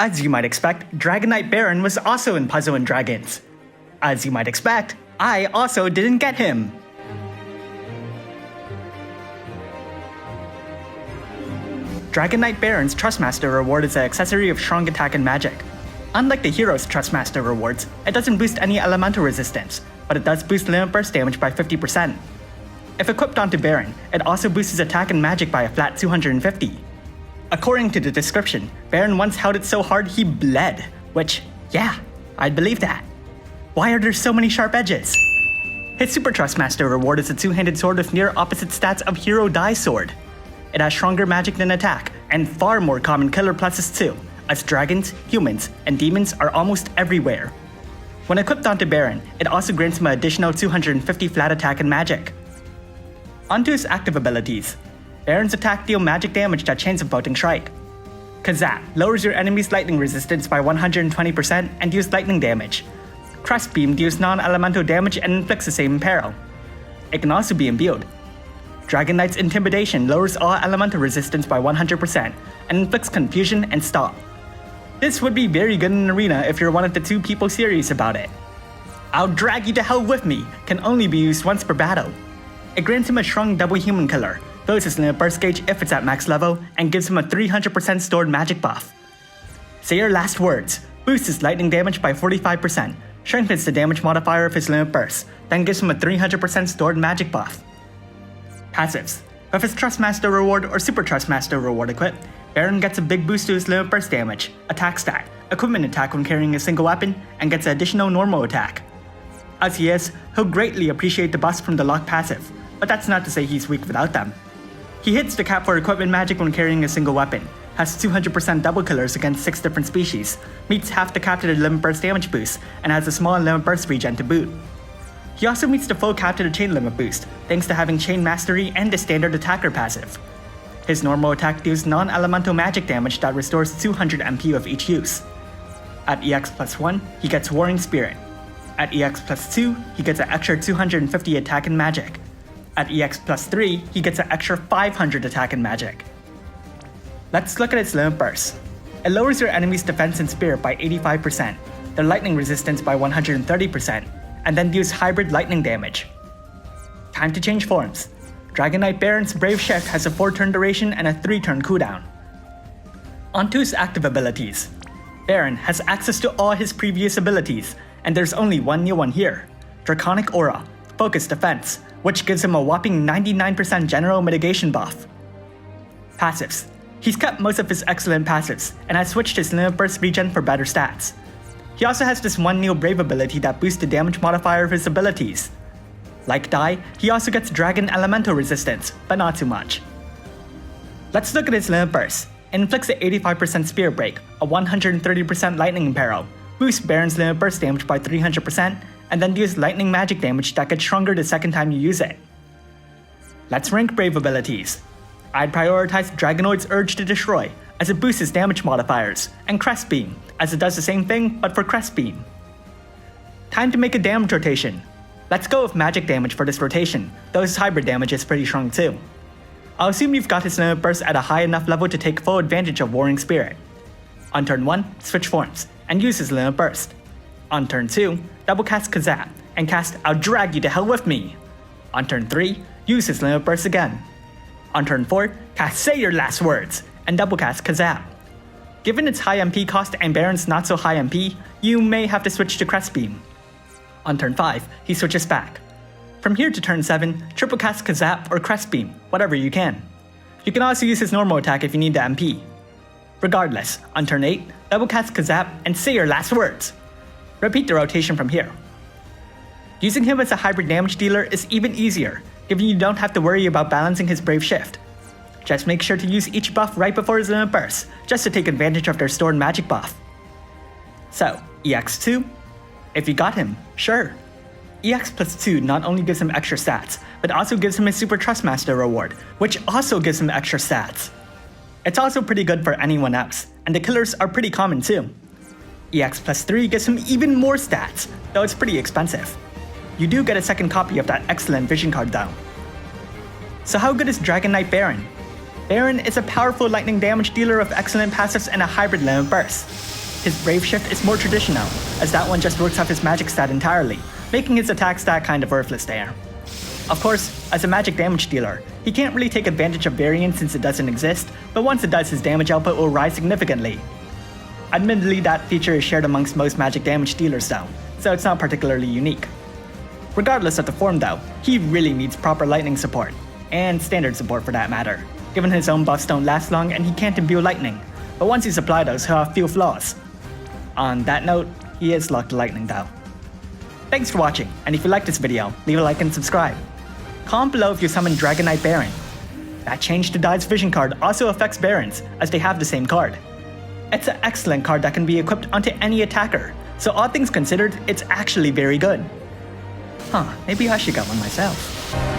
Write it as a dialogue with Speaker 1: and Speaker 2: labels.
Speaker 1: As you might expect, Dragon Knight Baran was also in Puzzle and Dragons. As you might expect, I also didn't get him. Dragon Knight Baran's Trustmaster reward is an accessory of strong attack and magic. Unlike the hero's Trustmaster rewards, it doesn't boost any elemental resistance, but it does boost limit burst damage by 50%. If equipped onto Baran, it also boosts his attack and magic by a flat 250. According to the description, Baran once held it so hard he bled, which, yeah, I'd believe that. Why are there so many sharp edges? His Super Trustmaster reward is a two-handed sword with near opposite stats of Hero Die Sword. It has stronger magic than attack, and far more common killer pluses too, as dragons, humans, and demons are almost everywhere. When equipped onto Baran, it also grants him an additional 250 flat attack and magic. Onto his active abilities. Baran's attack deal magic damage that chains of Bolting Strike. Kazap lowers your enemy's lightning resistance by 120% and deals lightning damage. Crest Beam deals non-elemental damage and inflicts the same peril. It can also be imbued. Dragon Knight's Intimidation lowers all elemental resistance by 100% and inflicts confusion and stop. This would be very good in Arena if you're one of the two people serious about it. I'll Drag You to Hell With Me can only be used once per battle. It grants him a strong double human killer, fills his limit burst gauge if it's at max level, and gives him a 300% stored magic buff. Say Your Last Words boosts his lightning damage by 45%, strengthens the damage modifier of his limit burst, then gives him a 300% stored magic buff. Passives. With his Trustmaster reward or Super Trustmaster reward equipped, Baran gets a big boost to his limit burst damage, attack stat, equipment attack when carrying a single weapon, and gets an additional normal attack. As he is, he'll greatly appreciate the buffs from the lock passive, but that's not to say he's weak without them. He hits the cap for equipment magic when carrying a single weapon, has 200% double killers against 6 different species, meets half the cap to the limit burst damage boost, and has a small limit burst regen to boot. He also meets the full cap to the chain limit boost, thanks to having chain mastery and the standard attacker passive. His normal attack deals non-elemental magic damage that restores 200 MP of each use. At EX plus 1, he gets Warring Spirit. At EX plus 2, he gets an extra 250 attack and magic. At EX plus 3, he gets an extra 500 attack and magic. Let's look at its limit burst. It lowers your enemy's defense and spirit by 85%, their lightning resistance by 130%, and then deals hybrid lightning damage. Time to change forms. Dragon Knight Baran's Brave Shift has a 4-turn duration and a 3-turn cooldown. Onto his active abilities. Baran has access to all his previous abilities, and there's only one new one here. Draconic Aura, Focus Defense, which gives him a whopping 99% general mitigation buff. Passives. He's kept most of his excellent passives, and has switched his limit burst regen for better stats. He also has this one new Brave ability that boosts the damage modifier of his abilities. Like Dai, he also gets Dragon Elemental resistance, but not too much. Let's look at his limit burst. It inflicts an 85% Spear Break, a 130% Lightning Imperil, boosts Baran's limit burst damage by 300%, and then deals lightning magic damage that gets stronger the second time you use it. Let's rank Brave abilities. I'd prioritize Dragonoid's Urge to Destroy, as it boosts his damage modifiers, and Crest Beam, as it does the same thing but for Crest Beam. Time to make a damage rotation. Let's go with magic damage for this rotation, though his hybrid damage is pretty strong too. I'll assume you've got his limit burst at a high enough level to take full advantage of Warring Spirit. On turn 1, switch forms, and use his limit burst. On turn 2, double cast Kazap, and cast I'll Drag You to Hell With Me. On turn 3, use his limit burst again. On turn 4, cast Say Your Last Words, and double cast Kazap. Given its high MP cost and Baran's not so high MP, you may have to switch to Crest Beam. On turn 5, he switches back. From here to turn 7, triple cast Kazap or Crest Beam, whatever you can. You can also use his normal attack if you need the MP. Regardless, on turn 8, double cast Kazap and Say Your Last Words. Repeat the rotation from here. Using him as a hybrid damage dealer is even easier, given you don't have to worry about balancing his Brave Shift. Just make sure to use each buff right before his limit burst, just to take advantage of their stored magic buff. So, EX2? If you got him, sure. EX plus 2 not only gives him extra stats, but also gives him his Super Trustmaster reward, which also gives him extra stats. It's also pretty good for anyone else, and the killers are pretty common too. EX plus 3 gives him even more stats, though it's pretty expensive. You do get a second copy of that excellent vision card though. So how good is Dragon Knight Baran? Baran is a powerful lightning damage dealer of excellent passives and a hybrid limit burst. His Brave Shift is more traditional, as that one just works off his magic stat entirely, making his attack stat kind of worthless there. Of course, as a magic damage dealer, he can't really take advantage of variance since it doesn't exist, but once it does, his damage output will rise significantly. Admittedly, that feature is shared amongst most magic damage dealers though, so it's not particularly unique. Regardless of the form though, he really needs proper lightning support, and standard support for that matter, given his own buffs don't last long and he can't imbue lightning, but once he's applied those, he'll have few flaws. On that note, he is locked to lightning though. Thanks for watching, and if you liked this video, leave a like and subscribe. Comment below if you summon Dragon Knight Baran. That change to Dive's Vision card also affects Barans, as they have the same card. It's an excellent card that can be equipped onto any attacker, so all things considered, it's actually very good. Maybe I should get one myself.